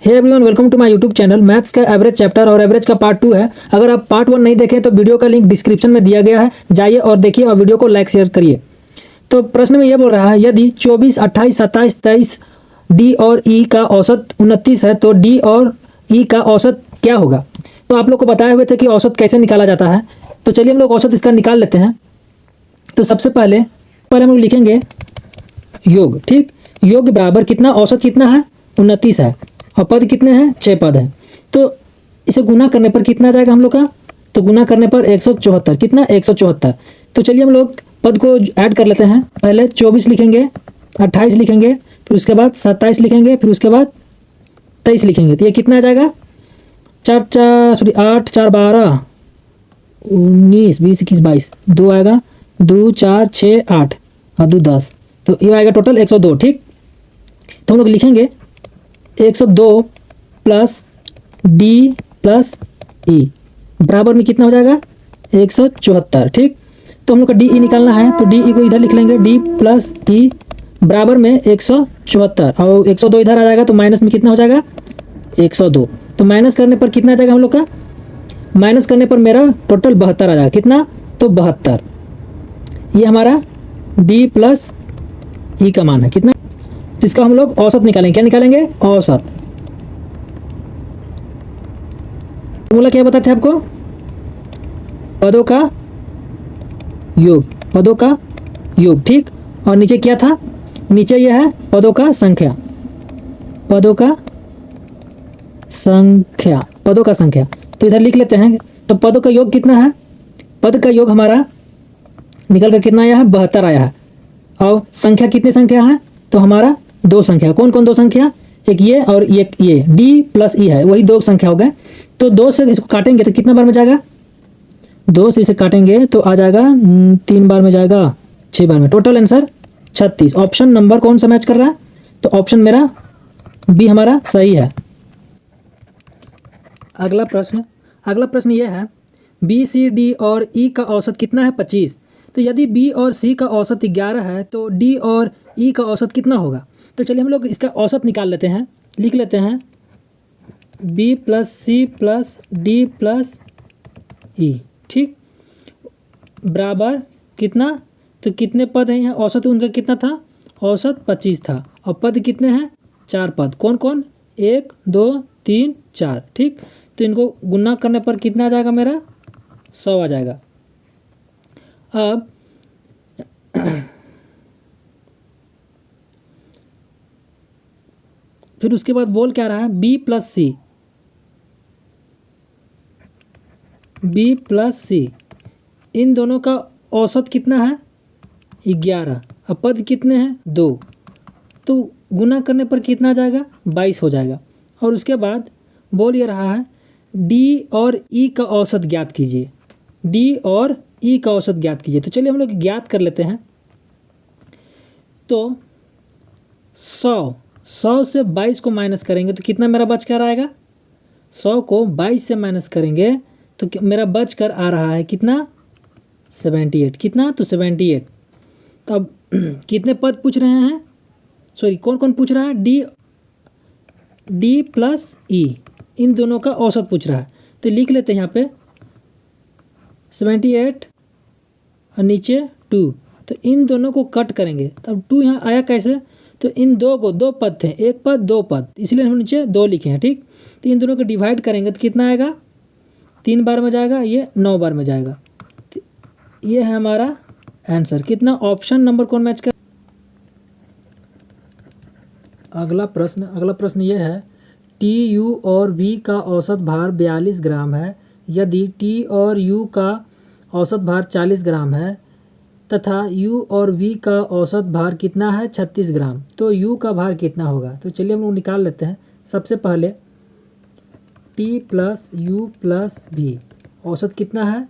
Hey everyone, welcome to my YouTube channel. Maths का average chapter और average का part 2 है। अगर आप पार्ट 1 नहीं देखें तो वीडियो का लिंक डिस्क्रिप्शन में दिया गया है, जाइए और देखिए और वीडियो को लाइक शेयर करिए। तो प्रश्न में यह बोल रहा है, यदि 24, 28, 27, 23 डी और ई का औसत 29 है तो डी और ई का औसत क्या होगा। तो आप लोग को बताए हुए थे कि औसत कैसे निकाला जाता है। तो चलिए हम लोग औसत इसका निकाल लेते हैं। तो सबसे पहले हम लोग लिखेंगे योग। ठीक, योग बराबर कितना, औसत कितना है 29 है और पद कितने हैं, 6 पद हैं। तो इसे गुना करने पर कितना आ जाएगा हम लोग का, तो गुना करने पर 174, कितना 174। तो चलिए हम लोग पद को ऐड कर लेते हैं। पहले 24 लिखेंगे, 28 लिखेंगे, फिर उसके बाद 27 लिखेंगे, फिर उसके बाद 23 लिखेंगे। तो ये कितना आ जाएगा, 8 4 12 19 20 21 22 2 आएगा, 2 4 6 8 और 2 10। तो ये आएगा टोटल 102। ठीक, तो हम लोग लिखेंगे 102 प्लस डी प्लस ई बराबर में कितना हो जाएगा 174। ठीक, तो हम लोग का डी ई निकालना है, तो डी ई को इधर लिख लेंगे, डी प्लस ई बराबर में 174 और 102 इधर आ जाएगा, तो माइनस में कितना हो जाएगा 102। तो माइनस करने पर कितना आ जाएगा हम लोग का, माइनस करने पर मेरा टोटल 72 आ जाएगा। कितना, तो 72। ये हमारा डी प्लस ई का मान है कितना, जिसका हम लोग औसत निकालेंगे। क्या निकालेंगे, औसत। फॉर्मूला क्या बताते हैं आपको, पदों का योग, पदों का योग। ठीक, और नीचे क्या था, नीचे यह है पदों का संख्या, पदों का संख्या, पदों का संख्या। तो इधर लिख लेते हैं। तो पदों का योग कितना है, पद का योग हमारा निकल कर कितना आया है, 72 आया है। और संख्या कितनी संख्या है, तो हमारा 2 संख्या। कौन कौन 2 संख्या, एक ये और एक ये, डी प्लस ई है, वही 2 संख्या हो गए। तो 2 से इसको काटेंगे तो कितना बार में जाएगा, 2 से इसे काटेंगे तो आ जाएगा 3 बार में जाएगा, 6 बार में। Total answer 36। ऑप्शन नंबर कौन सा मैच कर रहा है, तो ऑप्शन मेरा बी हमारा सही है। अगला प्रश्न यह है, बी सी डी और ई का औसत कितना है 25। तो यदि बी और सी का औसत 11 है तो डी और ई का औसत कितना होगा। तो चलिए हम लोग इसका औसत निकाल लेते हैं। लिख लेते हैं B plus C plus D plus E. ठीक, बराबर कितना, तो कितने पद हैं यहाँ, औसत उनका कितना था, औसत 25 था और पद कितने हैं, 4 पद। कौन कौन, 1 2 3 4। ठीक, तो इनको गुना करने पर कितना आ जाएगा मेरा, 100 आ जाएगा। अब फिर उसके बाद बोल क्या रहा है, बी प्लस सी, बी प्लस सी, इन दोनों का औसत कितना है 11, अब पद कितने हैं 2। तो गुना करने पर कितना आ जाएगा, 22 हो जाएगा। और उसके बाद बोल ये रहा है, डी और ई का औसत ज्ञात कीजिए, डी और ई का औसत ज्ञात कीजिए। तो चलिए हम लोग ज्ञात कर लेते हैं। तो 100 से 22 को माइनस करेंगे तो कितना मेरा बच कर आएगा, 100 को 22 से माइनस करेंगे तो मेरा बच कर आ रहा है कितना, 78। कितना, तो 78। तो अब कितने पद पूछ रहे हैं, सॉरी कौन कौन पूछ रहा है, डी प्लस ई, इन दोनों का औसत पूछ रहा है। तो लिख लेते हैं यहाँ पे 78 और नीचे 2। तो इन दोनों को कट करेंगे, तब 2 यहाँ आया कैसे, तो इन 2 पद थे, 1 पद 2 पद, इसलिए हम नीचे 2 लिखे हैं। ठीक, तो इन दोनों को डिवाइड करेंगे तो कितना आएगा, 3 बार में जाएगा, ये 9 बार में जाएगा। तो ये है हमारा आंसर। कितना, ऑप्शन नंबर कौन मैच कर। अगला प्रश्न ये है, टी यू और वी का औसत भार 42 ग्राम है। यदि टी और यू का औसत भार 40 ग्राम है तथा यू और वी का औसत भार कितना है 36 ग्राम, तो यू का भार कितना होगा। तो चलिए हम लोग निकाल लेते हैं। सबसे पहले T plus U plus V, औसत कितना है,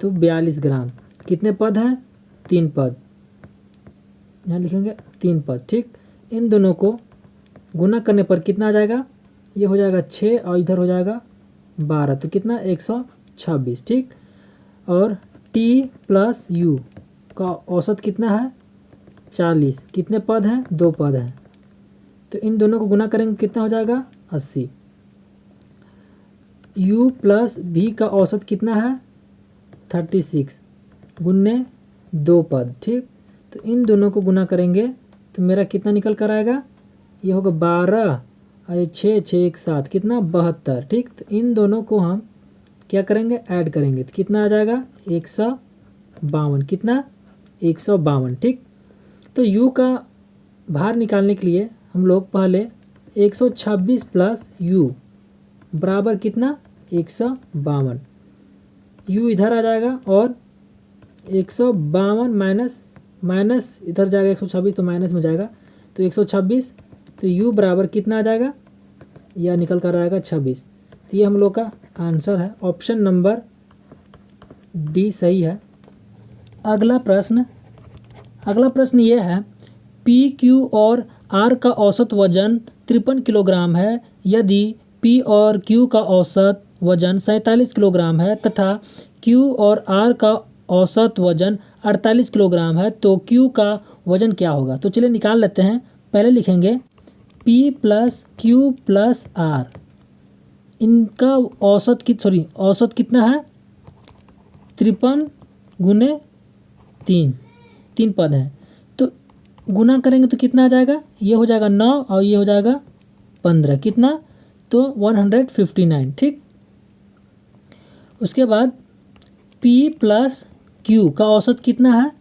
तो 42 ग्राम। कितने पद हैं, 3 पद, यहाँ लिखेंगे 3 पद। ठीक, इन दोनों को गुना करने पर कितना आ जाएगा, ये हो जाएगा 6 और इधर हो जाएगा 12, तो कितना 126। ठीक, और टी प्लस यू का औसत कितना है 40, कितने पद हैं, 2 पद हैं। तो इन दोनों को गुना करेंगे कितना हो जाएगा 80। u प्लस v का औसत कितना है 36 गुन्ने 2 पद, ठीक। तो इन दोनों को गुना करेंगे तो मेरा कितना निकल कर आएगा, ये होगा 12 और ये 6 6 1 7 कितना 72, ठीक। तो इन दोनों को हम क्या करेंगे, ऐड करेंगे तो कितना आ जाएगा 152, कितना 152, ठीक। तो u का भार निकालने के लिए हम लोग पहले 126 प्लस u बराबर कितना 152, u इधर आ जाएगा और 152 माइनस इधर जाएगा 126 तो माइनस में जाएगा तो 126, तो u बराबर कितना आ जाएगा, यह निकल कर आएगा 26। तो ये हम लोग का आंसर है, ऑप्शन नंबर डी सही है। अगला प्रश्न ये है पी क्यू और आर का औसत वजन 53 किलोग्राम है। यदि पी और क्यू का औसत वजन 47 किलोग्राम है तथा क्यू और आर का औसत वजन 48 किलोग्राम है तो क्यू का वजन क्या होगा। तो चलिए निकाल लेते हैं। पहले लिखेंगे P plus Q plus R, इनका औसत कितना है 53 गुने 3 पद हैं तो गुना करेंगे तो कितना आ जाएगा, ये हो जाएगा 9 और ये हो जाएगा 15, कितना तो 159, ठीक। उसके बाद P प्लस Q का औसत कितना है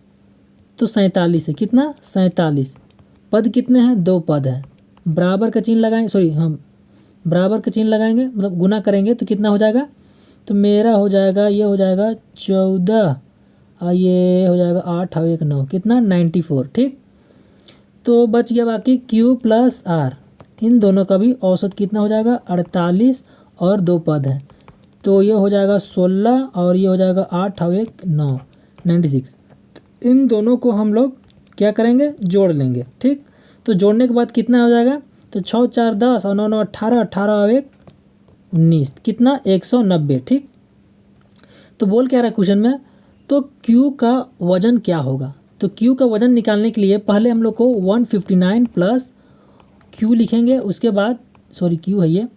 तो 47 है, कितना 47, पद कितने हैं 2 पद हैं, बराबर का चिन्ह लगाएंगे, हम बराबर का चिन्ह लगाएंगे मतलब गुना करेंगे तो कितना हो जाएगा, तो मेरा हो जाएगा ये हो जाएगा 14 और ये हो जाएगा 8 और 1 9, कितना 94, ठीक। तो बच गया बाकी Q प्लस आर, इन दोनों का भी औसत कितना हो जाएगा 48 और 2 पद हैं तो ये हो जाएगा 16 और ये हो जाएगा 8 और 1 9, 96। इन दोनों को हम लोग क्या करेंगे जोड़ लेंगे, ठीक। तो जोड़ने के बाद कितना हो जाएगा, तो 6 4 10 और 9 9 18, 18 और 1 19, कितना 190, ठीक। तो बोल क्या रहा है क्वेश्चन में, तो Q का वजन क्या होगा। तो Q का वजन निकालने के लिए पहले हम लोग को 159 प्लस Q लिखेंगे, उसके बाद Q है ये,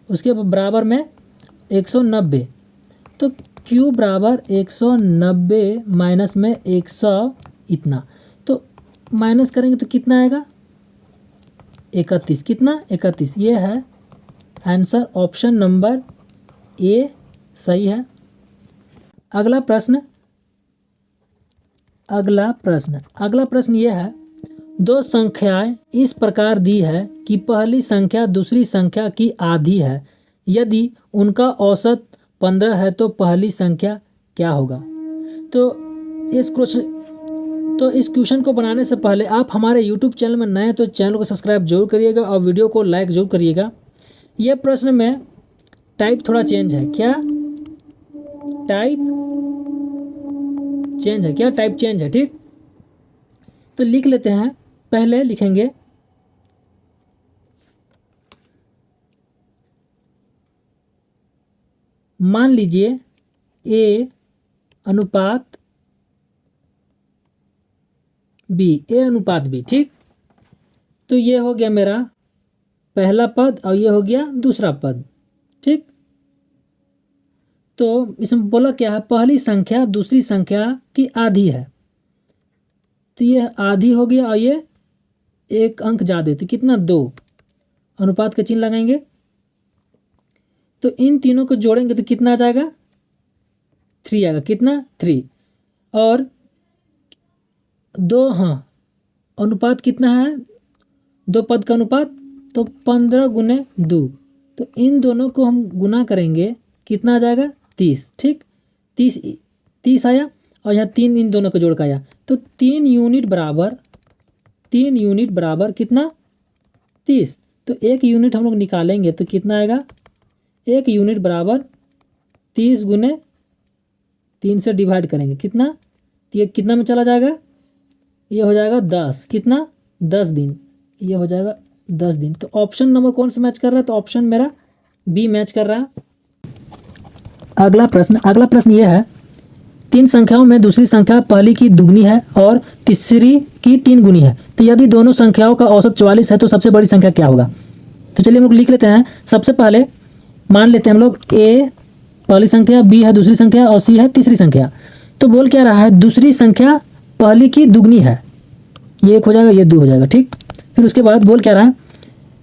उसके बराबर में 190, तो Q बराबर 190 माइनस में 100 इतना, तो माइनस करेंगे तो कितना आएगा 31, कितना 31, ये है आंसर, ऑप्शन नंबर ए सही है। अगला प्रश्न ये है 2 संख्याएं इस प्रकार दी है कि पहली संख्या दूसरी संख्या की आधी है। यदि उनका औसत 15 है तो पहली संख्या क्या होगा। तो इस क्वेश्चन को बनाने से पहले आप हमारे YouTube चैनल में नए हैं तो चैनल को सब्सक्राइब जरूर करिएगा और वीडियो को लाइक जरूर करिएगा। यह प्रश्न में टाइप थोड़ा चेंज है, क्या टाइप चेंज है, ठीक। तो लिख लेते हैं, पहले लिखेंगे मान लीजिए A अनुपात B, ठीक। तो ये हो गया मेरा पहला पद और ये हो गया दूसरा पद, ठीक। तो इसमें बोला क्या है, पहली संख्या दूसरी संख्या की आधी है, तो ये आधी हो गया और ये एक अंक ज़्यादा, तो कितना 2, अनुपात का चिन्ह लगाएंगे तो इन तीनों को जोड़ेंगे तो कितना आ जाएगा 3 आएगा, कितना 3, और 2, हाँ अनुपात कितना है 2 पद का अनुपात तो 15 गुने 2, तो इन दोनों को हम गुना करेंगे कितना आ जाएगा 30, ठीक। 30 आया और यहाँ 3 इन दोनों को जोड़ का आया तो 3 यूनिट बराबर कितना 30, तो 1 यूनिट हम लोग निकालेंगे तो कितना आएगा, 1 यूनिट बराबर 30 गुने 3 से डिवाइड करेंगे कितना, तो ये कितना में चला जाएगा, ये हो जाएगा 10, कितना 10 दिन, ये हो जाएगा 10 दिन। तो ऑप्शन नंबर कौन सा मैच कर रहा है, तो ऑप्शन मेरा बी मैच कर रहा है। अगला प्रश्न ये है 3 संख्याओं में दूसरी संख्या पहली की दुगनी है और तीसरी की 3 गुनी है। तो यदि दोनों संख्याओं का औसत 44 है तो सबसे बड़ी संख्या क्या होगा। तो चलिए हम लोग लिख लेते हैं। सबसे पहले मान लेते हैं हम लोग ए पहली संख्या, बी है दूसरी संख्या और सी है तीसरी संख्या। तो बोल क्या रहा है, दूसरी संख्या पहली की दुगनी है, ये 1 हो जाएगा, ये 2 हो जाएगा, ठीक। फिर उसके बाद बोल क्या रहा है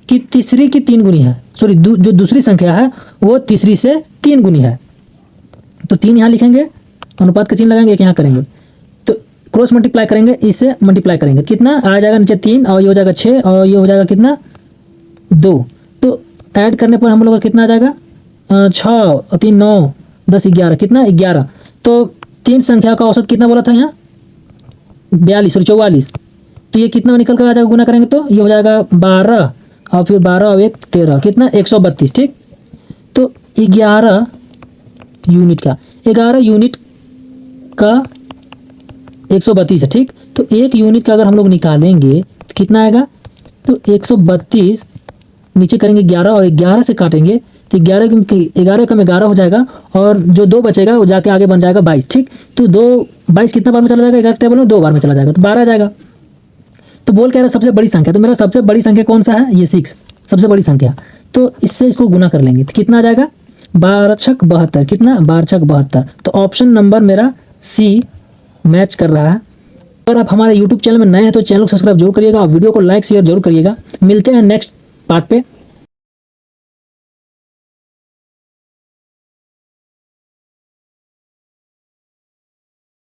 कि तीसरी की 3 गुनी है, सॉरी जो दूसरी संख्या है वो तीसरी से 3 गुनी है। तो 3 यहाँ लिखेंगे, अनुपात का चिन्ह लगाएंगे, एक यहाँ करेंगे, तो क्रॉस मल्टीप्लाई करेंगे, इससे मल्टीप्लाई करेंगे, कितना आ जाएगा नीचे 3 और ये हो जाएगा 6 और ये हो जाएगा कितना 2। तो ऐड करने पर हम लोग का कितना आ जाएगा 6 और 3 9 10 11, कितना 11। तो 3 संख्या का औसत कितना बोला था यहाँ 42 और 44। तो ये कितना निकल कर आ जाएगा, गुना करेंगे तो ये हो जाएगा 12 और फिर 12 और 1 13, कितना 132, ठीक। तो 11 यूनिट का 132 है, ठीक। तो 1 यूनिट का अगर हम लोग निकालेंगे तो कितना आएगा, तो 132 नीचे करेंगे 11 और 11 से काटेंगे तो 11 कम 11 हो जाएगा और जो 2 बचेगा वो जाके आगे बन जाएगा 22, ठीक। तो 22 कितना बार में चला जाएगा, 11 टेबल में 2 बार में चला जाएगा तो 12 आ जाएगा। तो बोल कह रहा है सबसे बड़ी संख्या, तो मेरा सबसे बड़ी संख्या कौन सा है, ये 6 सबसे बड़ी संख्या। तो इससे इसको गुना कर लेंगे तो कितना आ जाएगा 12 छक 72, कितना 12 छक 72। तो ऑप्शन नंबर मेरा सी मैच कर रहा है। अगर आप हमारे यूट्यूब चैनल में नए हैं तो चैनल को सब्सक्राइब जरूर करिएगा और वीडियो को लाइक शेयर जरूर करिएगा। मिलते हैं नेक्स्ट पार्ट पे।